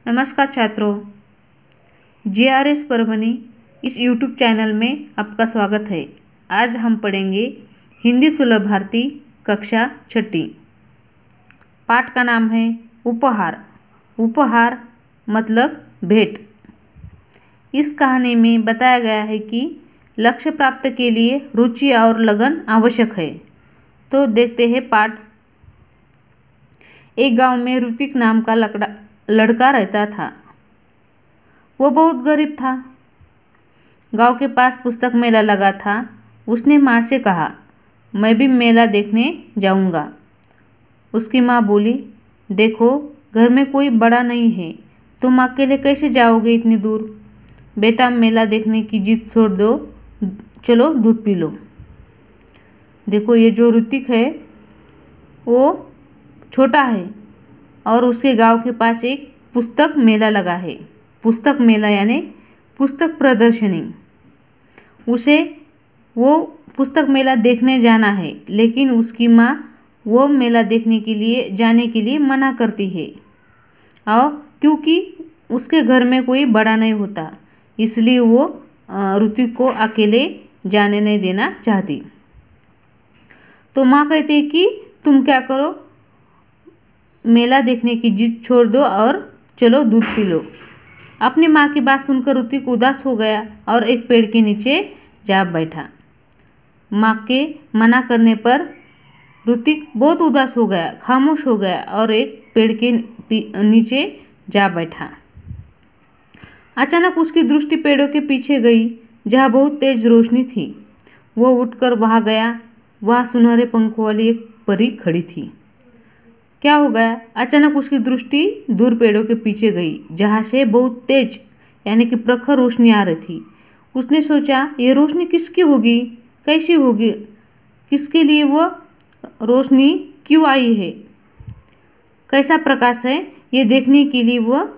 नमस्कार छात्रों, जीआरएस परभनी इस यूट्यूब चैनल में आपका स्वागत है। आज हम पढ़ेंगे हिंदी सुलभ भारती कक्षा 6। पाठ का नाम है उपहार। उपहार मतलब भेंट। इस कहानी में बताया गया है कि लक्ष्य प्राप्त के लिए रुचि और लगन आवश्यक है। तो देखते हैं पाठ। एक गांव में ऋतिक नाम का लड़का रहता था। वो बहुत गरीब था। गांव के पास पुस्तक मेला लगा था। उसने माँ से कहा, मैं भी मेला देखने जाऊंगा। उसकी माँ बोली, देखो घर में कोई बड़ा नहीं है, तुम अकेले कैसे जाओगे इतनी दूर। बेटा, मेला देखने की जिद छोड़ दो, चलो दूध पी लो। देखो, ये जो ऋतिक है वो छोटा है और उसके गांव के पास एक पुस्तक मेला लगा है। पुस्तक मेला यानी पुस्तक प्रदर्शनी। उसे वो पुस्तक मेला देखने जाना है, लेकिन उसकी माँ वो मेला देखने के लिए जाने के लिए मना करती है। और क्योंकि उसके घर में कोई बड़ा नहीं होता, इसलिए वो ऋतिक को अकेले जाने नहीं देना चाहती। तो माँ कहती है कि तुम क्या करो, मेला देखने की जिद छोड़ दो और चलो दूध पी लो। अपनी माँ की बात सुनकर ऋतिक उदास हो गया और एक पेड़ के नीचे जा बैठा। माँ के मना करने पर ऋतिक बहुत उदास हो गया, खामोश हो गया और एक पेड़ के नीचे जा बैठा। अचानक उसकी दृष्टि पेड़ों के पीछे गई, जहाँ बहुत तेज रोशनी थी। वो उठकर वहाँ गया। वहाँ सुनहरे पंखों वाली एक परी खड़ी थी। क्या हो गया? अचानक उसकी दृष्टि दूर पेड़ों के पीछे गई, जहाँ से बहुत तेज यानी कि प्रखर रोशनी आ रही थी। उसने सोचा, ये रोशनी किसकी होगी, कैसी होगी, किसके लिए वो रोशनी क्यों आई है, कैसा प्रकाश है, ये देखने के लिए वह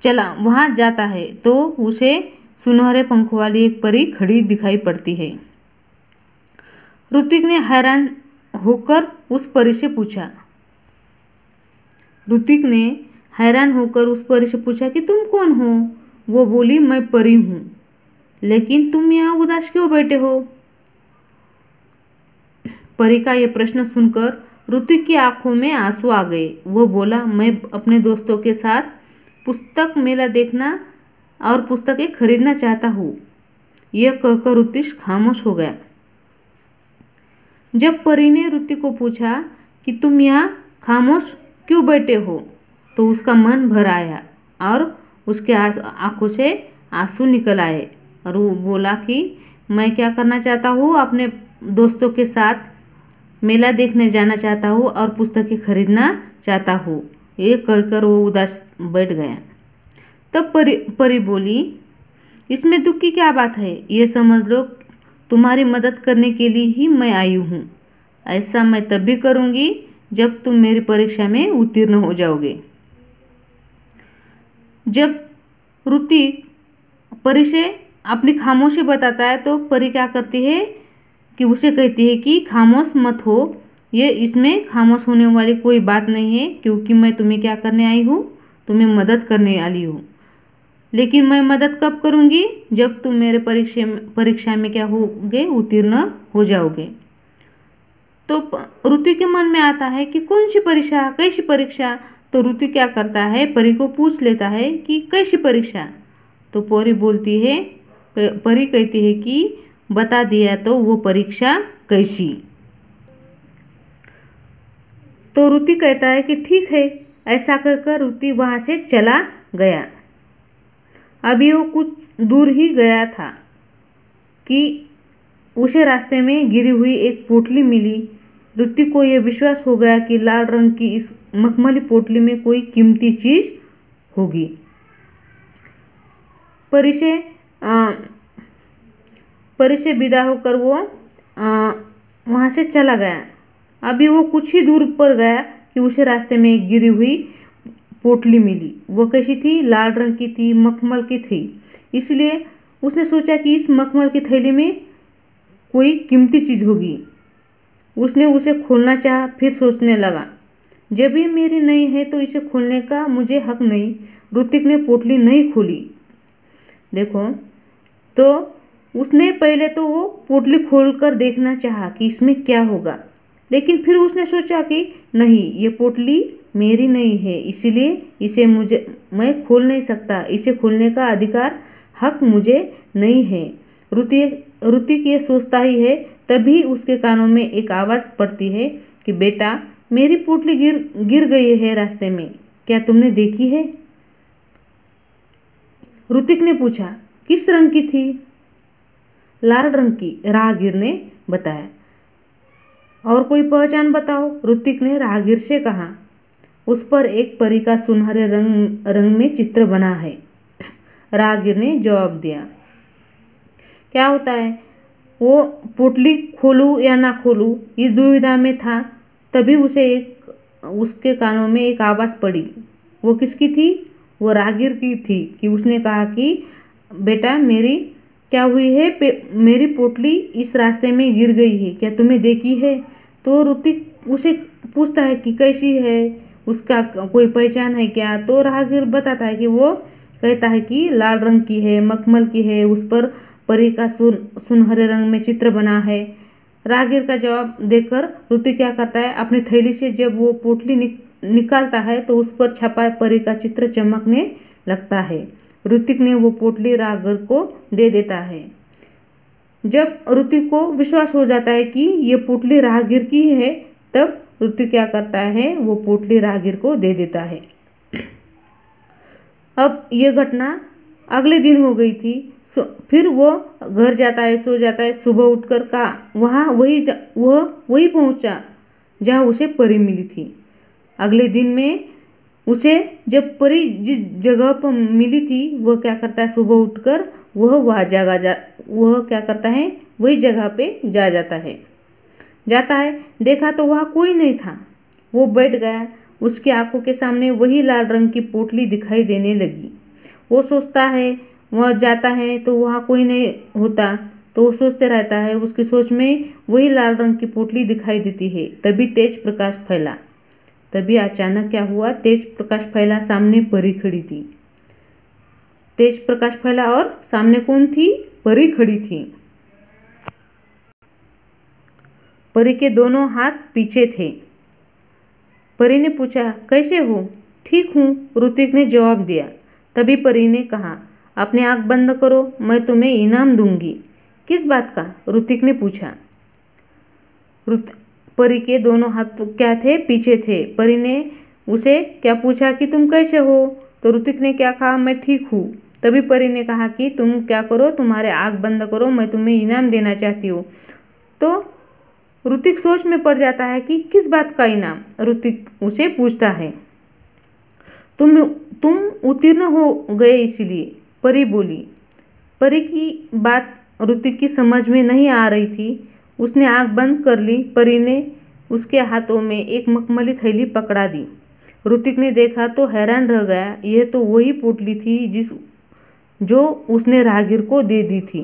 चला वहाँ जाता है तो उसे सुनहरे पंखों वाली एक परी खड़ी दिखाई पड़ती है। ऋतिक ने हैरान होकर उस परी से पूछा कि तुम कौन हो? वो बोली, मैं परी हूँ, लेकिन तुम यहाँ उदास क्यों बैठे हो? परी का यह प्रश्न सुनकर ऋतिक की आंखों में आंसू आ गए। वो बोला, मैं अपने दोस्तों के साथ पुस्तक मेला देखना और पुस्तकें खरीदना चाहता हूँ। यह कहकर ऋतिक खामोश हो गया। जब परी ने ऋतिक को पूछा कि तुम यहाँ खामोश क्यों बैठे हो, तो उसका मन भर आया और उसके आंखों से आंसू निकल आए और वो बोला कि मैं क्या करना चाहता हूँ, अपने दोस्तों के साथ मेला देखने जाना चाहता हूँ और पुस्तकें खरीदना चाहता हूँ। ये कहकर वो उदास बैठ गया। तब परी बोली, इसमें दुख की क्या बात है, ये समझ लो तुम्हारी मदद करने के लिए ही मैं आई हूँ। ऐसा मैं तब भी करूँगी जब तुम मेरी परीक्षा में उत्तीर्ण हो जाओगे। जब ऋतिक परी से अपनी खामोशी बताता है तो परी क्या करती है कि उसे कहती है कि खामोश मत हो, ये इसमें खामोश होने वाली कोई बात नहीं है, क्योंकि मैं तुम्हें क्या करने आई हूँ, तुम्हें मदद करने आई हूँ। लेकिन मैं मदद कब करूँगी, जब तुम मेरे परीक्षा में क्या होगे, उत्तीर्ण हो जाओगे। तो ऋतिक के मन में आता है कि कौन सी परीक्षा, कैसी परीक्षा। तो ऋतिक क्या करता है, परी को पूछ लेता है कि कैसी परीक्षा। तो परी कहती है कि बता दिया तो वो परीक्षा कैसी। तो ऋतिक कहता है कि ठीक है। ऐसा कहकर ऋतिक वहाँ से चला गया। अभी वो कुछ दूर ही गया था कि उसे रास्ते में गिरी हुई एक पोटली मिली। ऋतिक को यह विश्वास हो गया कि लाल रंग की इस मखमली पोटली में कोई कीमती चीज होगी। परी से विदा होकर वो वहाँ से चला गया। अभी वो कुछ ही दूर पर गया कि उसे रास्ते में एक गिरी हुई पोटली मिली। वो कैसी थी? लाल रंग की थी, मखमल की थी। इसलिए उसने सोचा कि इस मखमल की थैली में कोई कीमती चीज होगी। उसने उसे खोलना चाहा, फिर सोचने लगा, जब ये मेरी नहीं है तो इसे खोलने का मुझे हक नहीं। ऋतिक ने पोटली नहीं खोली। देखो, तो उसने पहले तो वो पोटली खोलकर देखना चाहा कि इसमें क्या होगा, लेकिन फिर उसने सोचा कि नहीं, ये पोटली मेरी नहीं है, इसलिए इसे मैं खोल नहीं सकता। इसे खोलने का अधिकार, हक मुझे नहीं है। ऋतिक ये सोचता ही है, तभी उसके कानों में एक आवाज़ पड़ती है कि बेटा, मेरी पोटली गिर गई है रास्ते में, क्या तुमने देखी है? ऋतिक ने पूछा, किस रंग की थी? लाल रंग की, राहगीर ने बताया। और कोई पहचान बताओ, ऋतिक ने राहगीर से कहा। उस पर एक परी का सुनहरे रंग में चित्र बना है, राहगीर ने जवाब दिया। क्या होता है, वो पोटली खोलूं या ना खोलूं, इस दुविधा में था। तभी उसके कानों में एक आवाज़ पड़ी। वो किसकी थी? वो राहगीर की थी कि उसने कहा कि बेटा, मेरी क्या हुई है, मेरी पोटली इस रास्ते में गिर गई है, क्या तुम्हें देखी है? तो ऋतिक उसे पूछता है कि कैसी है, उसका कोई पहचान है क्या? तो राहगीर बताता है कि वो कहता है कि लाल रंग की है, मखमल की है, उस पर परी का सुनहरे रंग में चित्र बना है। राहगीर का जवाब देकर ऋतिक क्या करता है, अपनी थैली से जब वो पोटली निकालता है तो उस पर छपा परी का चित्र चमकने लगता है। ऋतिक ने वो पोटली राहगीर को दे देता है। जब ऋतिक को विश्वास हो जाता है कि ये पोटली राहगीर की है, तब ऋतिक क्या करता है, वो पोटली राहगीर को दे देता है। अब ये घटना अगले दिन हो गई थी। फिर वो घर जाता है, सो जाता है। सुबह उठकर वह वही पहुंचा जहाँ उसे परी मिली थी। अगले दिन में उसे जब परी जिस जगह पर मिली थी, वह क्या करता है, सुबह उठकर वह क्या करता है, वही जगह पे जाता है। देखा तो वहाँ कोई नहीं था। वो बैठ गया। उसकी आंखों के सामने वही लाल रंग की पोटली दिखाई देने लगी। वो सोचता है, वह जाता है तो वहाँ कोई नहीं होता, तो वो सोचते रहता है। उसकी सोच में वही लाल रंग की पोटली दिखाई देती है। तभी तेज प्रकाश फैला। तभी अचानक क्या हुआ, तेज प्रकाश फैला, सामने परी खड़ी थी। तेज प्रकाश फैला और सामने कौन थी? परी खड़ी थी। परी के दोनों हाथ पीछे थे। परी ने पूछा, कैसे हो? ठीक हूँ, ऋतिक ने जवाब दिया। तभी परी ने कहा, अपनी आंख बंद करो, मैं तुम्हें इनाम दूंगी। किस बात का? ऋतिक ने पूछा। परी के दोनों हाथ क्या थे? पीछे थे। परी ने उसे क्या पूछा कि तुम कैसे हो? तो ऋतिक ने क्या कहा, मैं ठीक हूँ। तभी परी ने कहा कि तुम क्या करो, तुम्हारे आंख बंद करो, मैं तुम्हें इनाम देना चाहती हूँ। तो ऋतिक सोच में पड़ जाता है कि किस बात का इनाम। ऋतिक उसे पूछता है, तुम उत्तीर्ण हो गए इसलिए, परी बोली। परी की बात ऋतिक की समझ में नहीं आ रही थी। उसने आंख बंद कर ली। परी ने उसके हाथों में एक मखमली थैली पकड़ा दी। ऋतिक ने देखा तो हैरान रह गया। यह तो वही पोटली थी जो उसने राहगीर को दे दी थी।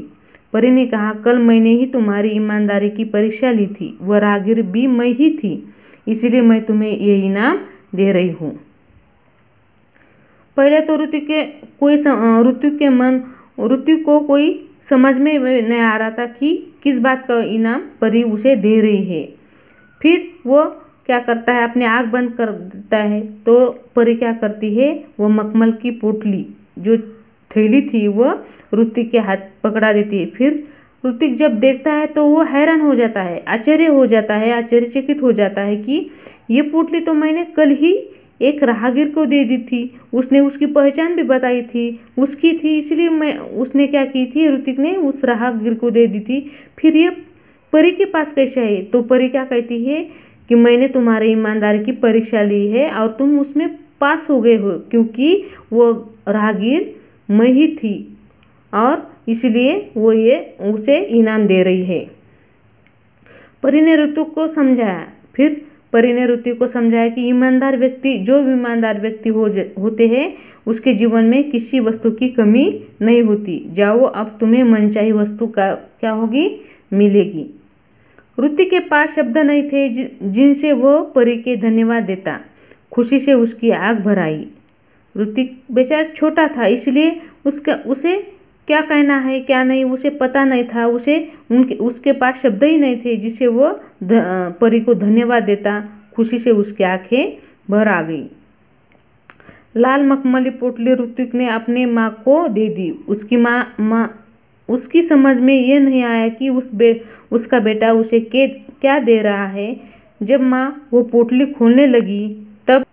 परी ने कहा, कल मैंने ही तुम्हारी ईमानदारी की परीक्षा ली थी, वह राहगीर भी मैं ही थी, इसलिए मैं तुम्हें यह इनाम दे रही हूँ। पहले तो ऋतिक को कोई समझ में नहीं आ रहा था कि किस बात का इनाम परी उसे दे रही है। फिर वो क्या करता है, अपनी आँख बंद कर देता है। तो परी क्या करती है, वो मखमल की पोटली जो थैली थी वह ऋतिक के हाथ पकड़ा देती है। फिर ऋतिक जब देखता है तो वो हैरान हो जाता है, आश्चर्यचकित हो जाता है कि ये पोटली तो मैंने कल ही एक राहगीर को दे दी थी। उसने उसकी पहचान भी बताई थी, उसकी थी, इसलिए उसने क्या की थी, ऋतिक ने उस राहगीर को दे दी थी। फिर ये परी के पास कैसे है? तो परी क्या कहती है कि मैंने तुम्हारी ईमानदारी की परीक्षा ली है और तुम उसमें पास हो गए हो, क्योंकि वो राहगीर मैं ही थी और इसलिए वो ये उसे इनाम दे रही है। परी ने ऋतिक को समझाया। फिर परी ने ऋतिक को समझाया कि ईमानदार व्यक्ति होते हैं, उसके जीवन में किसी वस्तु की कमी नहीं होती। जाओ, अब तुम्हें मनचाही वस्तु क्या होगी, मिलेगी। ऋतिक के पास शब्द नहीं थे जिनसे वह परी के धन्यवाद देता। खुशी से उसकी आंख भर आई। ऋतिक बेचारा छोटा था, इसलिए उसे क्या कहना है क्या नहीं उसे पता नहीं था। उसके पास शब्द ही नहीं थे जिसे वो परी को धन्यवाद देता। खुशी से उसकी आंखें भर आ गई। लाल मखमली पोटली ऋतिक ने अपने माँ को दे दी। उसकी समझ में ये नहीं आया कि उसका बेटा उसे क्या दे रहा है। जब माँ वो पोटली खोलने लगी तब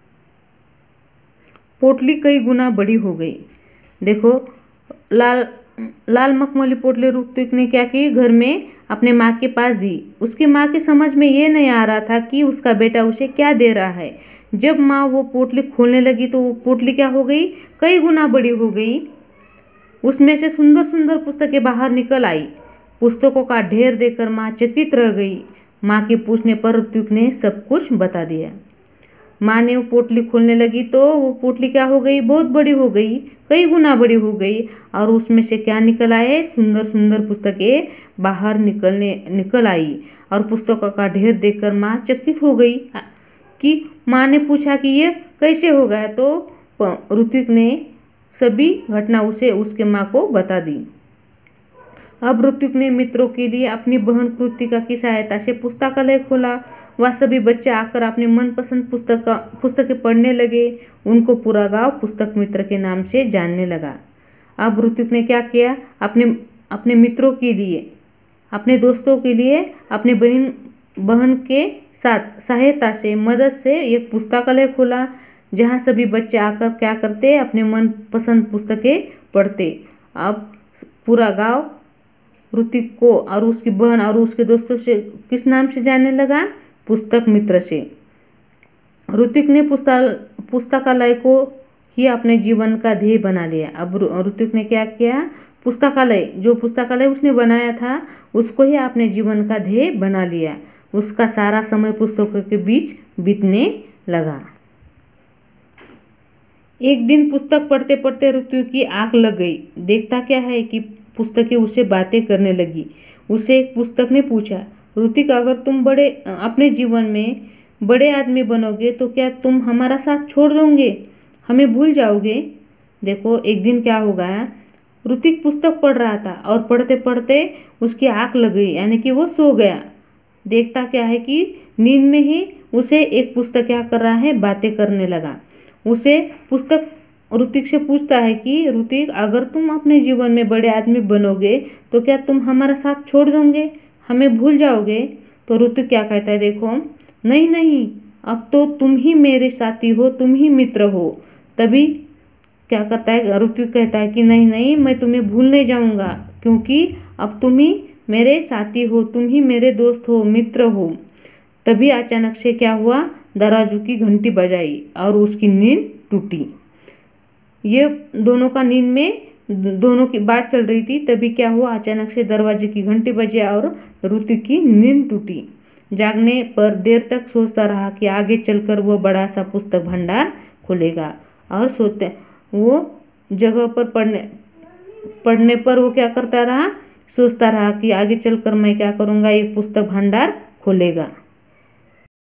पोटली कई गुना बड़ी हो गई। देखो, लाल मखमली पोटली ऋतिक ने क्या की, घर में अपने माँ के पास दी। उसकी माँ की समझ में ये नहीं आ रहा था कि उसका बेटा उसे क्या दे रहा है। जब माँ वो पोटली खोलने लगी तो वो पोटली क्या हो गई, कई गुना बड़ी हो गई। उसमें से सुंदर सुंदर पुस्तकें बाहर निकल आई। पुस्तकों का ढेर देखकर माँ चकित रह गई। माँ के पूछने पर ऋतिक ने सब कुछ बता दिया। माँ ने वो पोटली खोलने लगी तो वो पोटली क्या हो गई, बहुत बड़ी हो गई, कई गुना बड़ी हो गई। और उसमें से क्या निकल आए, सुंदर सुंदर पुस्तकें बाहर निकल आई। और पुस्तकों का ढेर देखकर माँ चकित हो गई कि माँ ने पूछा कि ये कैसे हो गया। तो ऋतिक ने सभी घटना उसके माँ को बता दी। अब ऋतिक ने मित्रों के लिए अपनी बहन कृतिका की सहायता से पुस्तकालय खोला। वह सभी बच्चे आकर अपने मनपसंद पुस्तकें पढ़ने लगे। उनको पूरा गांव पुस्तक मित्र के नाम से जानने लगा। अब ऋतिक ने क्या किया, अपने मित्रों के लिए, अपने दोस्तों के लिए, अपने बहन के साथ सहायता से, मदद से एक पुस्तकालय खोला जहां सभी बच्चे आकर क्या करते, अपने मनपसंद पुस्तकें पढ़ते। अब पूरा गांव ऋतिक को और उसकी बहन और उसके दोस्तों से किस नाम से जानने लगा, पुस्तक मित्र से। ऋतिक ने पुस्तकालय को ही अपने जीवन का ध्येय बना लिया। अब ऋतिक ने क्या किया, जो पुस्तकालय उसने बनाया था उसको ही अपने जीवन का ध्येय बना लिया। उसका सारा समय पुस्तकों के बीच बीतने लगा। एक दिन पुस्तक पढ़ते पढ़ते ऋतिक की आंख लग गई। देखता क्या है कि पुस्तकें उससे बातें करने लगी। उसे एक पुस्तक ने पूछा, ऋतिक, अगर तुम अपने जीवन में बड़े आदमी बनोगे तो क्या तुम हमारा साथ छोड़ दोगे, हमें भूल जाओगे? देखो, एक दिन क्या हो गया, ऋतिक पुस्तक पढ़ रहा था और पढ़ते पढ़ते उसकी आंख लग गई, यानी कि वो सो गया। देखता क्या है कि नींद में ही उसे एक पुस्तक क्या कर रहा है, बातें करने लगा। उसे पुस्तक ऋतिक से पूछता है कि ऋतिक, अगर तुम अपने जीवन में बड़े आदमी बनोगे तो क्या तुम हमारा साथ छोड़ दोगे, हमें भूल जाओगे? तो ऋतिक क्या कहता है, देखो, नहीं नहीं, अब तो तुम ही मेरे साथी हो, तुम ही मित्र हो। तभी क्या करता है, ऋतिक कहता है कि नहीं नहीं, मैं तुम्हें भूल नहीं जाऊंगा, क्योंकि अब तुम ही मेरे साथी हो, तुम ही मेरे दोस्त हो, मित्र हो। तभी अचानक से क्या हुआ, दरवाजे की घंटी बजाई और उसकी नींद टूटी। ये दोनों का नींद में दोनों की बात चल रही थी। तभी क्या हुआ, अचानक से दरवाजे की घंटी बजी और ऋतिक की नींद टूटी। जागने पर देर तक सोचता रहा कि आगे चलकर वो बड़ा सा पुस्तक भंडार खोलेगा। और वो जगह पर पढ़ने पर वो क्या करता रहा, सोचता रहा कि आगे चलकर मैं क्या करूँगा, एक पुस्तक भंडार खोलेगा।